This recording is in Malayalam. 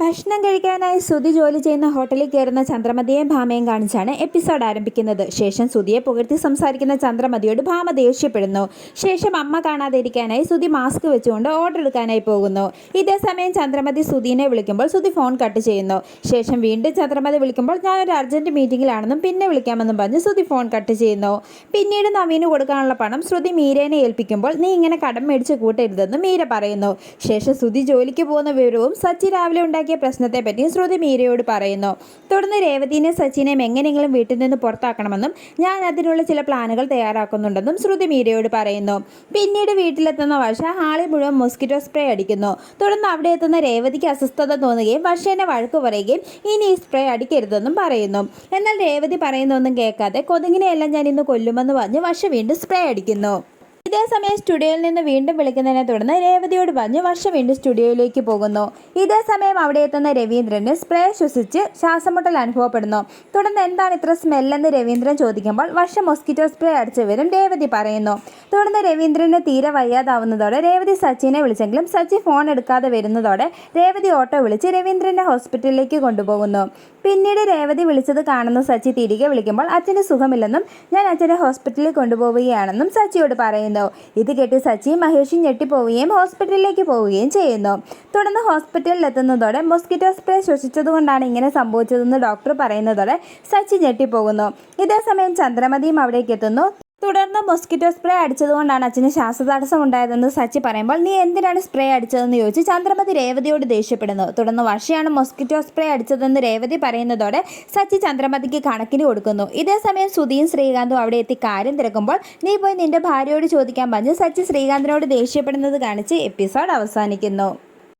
ഭക്ഷണം കഴിക്കാനായി സുധി ജോലി ചെയ്യുന്ന ഹോട്ടലിൽ കയറുന്ന ചന്ദ്രമതിയെയും ഭാമയും കാണിച്ചാണ് എപ്പിസോഡ് ആരംഭിക്കുന്നത്. ശേഷം സുധിയെ പുകഴ്ത്തി സംസാരിക്കുന്ന ചന്ദ്രമതിയോട് ഭാമ ദേഷ്യപ്പെടുന്നു. ശേഷം അമ്മ കാണാതെ ഇരിക്കാനായി സുധി മാസ്ക് വെച്ചുകൊണ്ട് ഓർഡർ എടുക്കാനായി പോകുന്നു. ഇതേ സമയം ചന്ദ്രമതി സുധീനെ വിളിക്കുമ്പോൾ സുധി ഫോൺ കട്ട് ചെയ്യുന്നു. ശേഷം വീണ്ടും ചന്ദ്രമതി വിളിക്കുമ്പോൾ ഞാനൊരു അർജന്റ് മീറ്റിംഗിലാണെന്നും പിന്നെ വിളിക്കാമെന്നും പറഞ്ഞ് സുധി ഫോൺ കട്ട് ചെയ്യുന്നു. പിന്നീട് നവീന് കൊടുക്കാനുള്ള പണം ശ്രുതി മീരേനെ ഏൽപ്പിക്കുമ്പോൾ നീ ഇങ്ങനെ കടം മേടിച്ച് കൂട്ടരുതെന്ന് മീര പറയുന്നു. ശേഷം സുധി ജോലിക്ക് പോകുന്ന വിവരവും സച്ചി രാവിലെ ഉണ്ടാക്കിയ പ്രശ്നത്തെപ്പറ്റി ശ്രുതി മീരയോട് പറയുന്നു. തുടർന്ന് രേവതിനെയും സച്ചിനെയും എങ്ങനെയെങ്കിലും വീട്ടിൽ നിന്ന് പുറത്താക്കണമെന്നും ഞാൻ അതിനുള്ള ചില പ്ലാനുകൾ തയ്യാറാക്കുന്നുണ്ടെന്നും ശ്രുതി മീരയോട് പറയുന്നു. പിന്നീട് വീട്ടിലെത്തുന്ന വർഷ ഹാളിൽ മുഴുവൻ മോസ്കിറ്റോ സ്പ്രേ അടിക്കുന്നു. തുടർന്ന് അവിടെ എത്തുന്ന രേവതിക്ക് അസ്വസ്ഥത തോന്നുകയും വർഷേനെ വഴക്ക് പറയുകയും ഇനി ഈ സ്പ്രേ അടിക്കരുതെന്നും പറയുന്നു. എന്നാൽ രേവതി പറയുന്നൊന്നും കേൾക്കാതെ കൊതുകിനെയെല്ലാം ഞാൻ ഇന്ന് കൊല്ലുമെന്ന് പറഞ്ഞ് വർഷ വീണ്ടും സ്പ്രേ അടിക്കുന്നു. ഇതേസമയം സ്റ്റുഡിയോയിൽ നിന്ന് വീണ്ടും വിളിക്കുന്നതിനെ തുടർന്ന് രേവതിയോട് പറഞ്ഞ് വർഷ വീണ്ടും സ്റ്റുഡിയോയിലേക്ക് പോകുന്നു. ഇതേസമയം അവിടെ എത്തുന്ന രവീന്ദ്രന് സ്പ്രേ ശ്വസിച്ച് ശ്വാസമുട്ടൽ അനുഭവപ്പെടുന്നു. തുടർന്ന് എന്താണ് ഇത്ര സ്മെല്ലെന്ന് രവീന്ദ്രൻ ചോദിക്കുമ്പോൾ വർഷ മോസ്കിറ്റോ സ്പ്രേ അടിച്ച വിവരം രേവതി പറയുന്നു. തുടർന്ന് രവീന്ദ്രന് തീരെ വയ്യാതാവുന്നതോടെ രേവതി സച്ചിനെ വിളിച്ചെങ്കിലും സച്ചി ഫോൺ എടുക്കാതെ വരുന്നതോടെ രേവതി ഓട്ടോ വിളിച്ച് രവീന്ദ്രനെ ഹോസ്പിറ്റലിലേക്ക് കൊണ്ടുപോകുന്നു. പിന്നീട് രേവതി വിളിച്ചത് കാണുന്ന സച്ചി തിരികെ വിളിക്കുമ്പോൾ അച്ഛന് സുഖമില്ലെന്നും ഞാൻ അച്ഛനെ ഹോസ്പിറ്റലിൽ കൊണ്ടുപോവുകയാണെന്നും സച്ചിയോട് പറയുന്നു. ഇത് കേട്ട് സച്ചിയും മഹേഷും ഞെട്ടിപ്പോവുകയും ഹോസ്പിറ്റലിലേക്ക് പോവുകയും ചെയ്യുന്നു. തുടർന്ന് ഹോസ്പിറ്റലിൽ എത്തുന്നതോടെ മോസ്കിറ്റോ സ്പ്രേ ശ്വസിച്ചതുകൊണ്ടാണ് ഇങ്ങനെ സംഭവിച്ചതെന്ന് ഡോക്ടർ പറയുന്നതോടെ സച്ചി ഞെട്ടിപ്പോകുന്നു. ഇതേസമയം ചന്ദ്രമതിയും അവിടേക്ക് എത്തുന്നു. തുടർന്ന് മോസ്കിറ്റോ സ്പ്രേ അടിച്ചതുകൊണ്ടാണ് അച്ഛന് ശ്വാസതടസ്സം ഉണ്ടായതെന്ന് സച്ചി പറയുമ്പോൾ നീ എന്തിനാണ് സ്പ്രേ അടിച്ചതെന്ന് ചോദിച്ച് ചന്ദ്രമതി രേവതിയോട് ദേഷ്യപ്പെടുന്നു. തുടർന്ന് വർഷയാണ് മോസ്കിറ്റോ സ്പ്രേ അടിച്ചതെന്ന് രേവതി പറയുന്നതോടെ സച്ചി ചന്ദ്രമതിക്ക് കണക്കിന് കൊടുക്കുന്നു. ഇതേസമയം സുധിയും ശ്രീകാന്തും അവിടെ എത്തി കാര്യം തിരക്കുമ്പോൾ നീ പോയി നിന്റെ ഭാര്യയോട് ചോദിക്കാൻ പറഞ്ഞ് സച്ചി ശ്രീകാന്തിനോട് ദേഷ്യപ്പെടുന്നത് കാണിച്ച് എപ്പിസോഡ് അവസാനിക്കുന്നു.